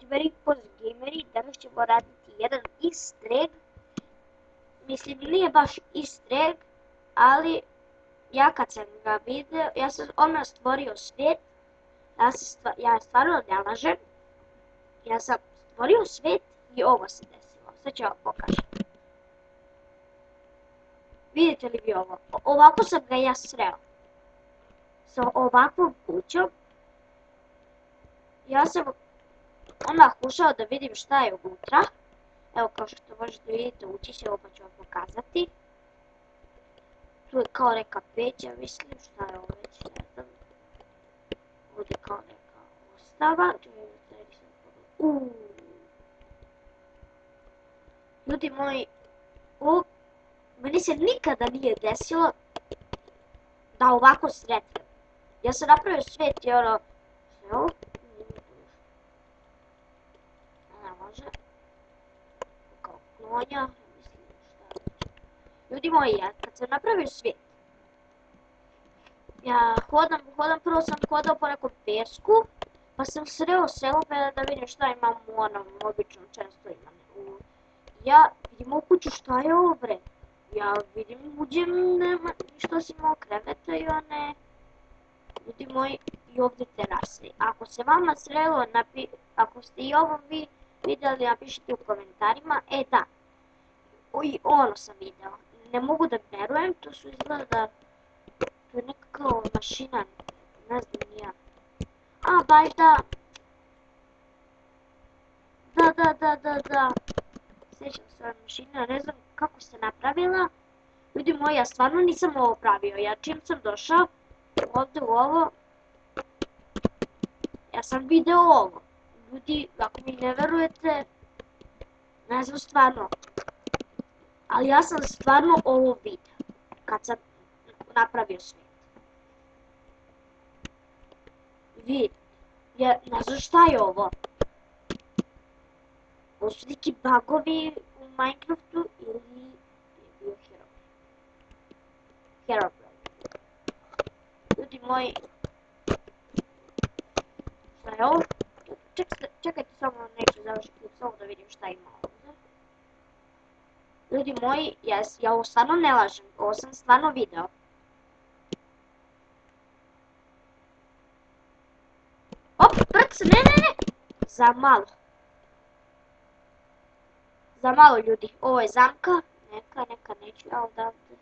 youtuberi, gameri, danas ćemo raditi jedan easter egg. Mislim, nije baš easter egg, ali ja kad sam ga vidio, ja sam odmah stvorio svijet. Ja stvarno ne lažem. Ja sam stvorio svijet i ovo se desilo. Sad ću vam pokažem. Vidite li vi ovo? Ovako sam ga ja sreo. Sa ovakvom kućom. Ja sam odmah ušao da vidim šta je unutra. Evo, kao što možete vidjeti, ući će, ovo pa ću vam pokazati. Tu je kao neka peća, mislim, šta je ovo već, ne znam. Ovdje kao neka ostava. Ljudi moji, meni se nikada nije desilo da ovako sretnem. Ja sam napravio svijet i ono, što je ovo? Ne može. Kao klonja, mislim, šta je. Ljudi moji, ja kad sam napravio svijet, ja prvo sam hodao po nekom pesku, pa sam sreo selo da vidim šta imam u onom običnom često imam. Ja vidim u kuću šta je ovo bre. Ja vidim uđem, nema ništa osim ovog kreveta i one, ljudi moji, i ovdje terase. Ako se vama srelo, ako ste i ovo vi vidjeli, napišite u komentarima. Da, i ono sam video. Ne mogu da verujem, to su izgleda, to je neka kao mašina, ne znam ni ja. Baš da. Da. Sjećam se ove mašine, ne znam kako se napravila. Ljudi moji, ja stvarno nisam ovo pravio. Ja čim sam došao ovdje u ovo, ja sam video ovo. Ljudi, ako mi ne verujete, ne znam stvarno. Ali ja sam stvarno ovo video, kad sam napravio svijet. Vidite, ne znam šta je ovo. Ovo su neki bugovi u Minecraftu ili je bio Herobrine. Ljudi moji, šta je ovo? Čekajte samo, neću završiti samo da vidim šta ima ovdje. Ljudi moji, ja ovo stvarno ne lažem, ovo sam stvarno video. Prc, ne! Za malo ljudi, ovo je zamka, neka neću ja odavde.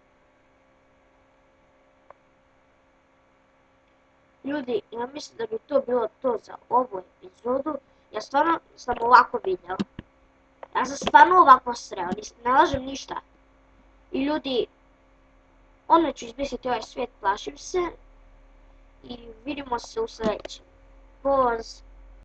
Ljudi, ja mislim da bi to bilo to za ovu epizodu. Ja stvarno sam ovako video. Ja sam stvarno ovako sreo, ne lažem ništa. I ljudi, onda ću izbrisati ovaj svijet, plašim se. I vidimo se u sljedećem. Poz!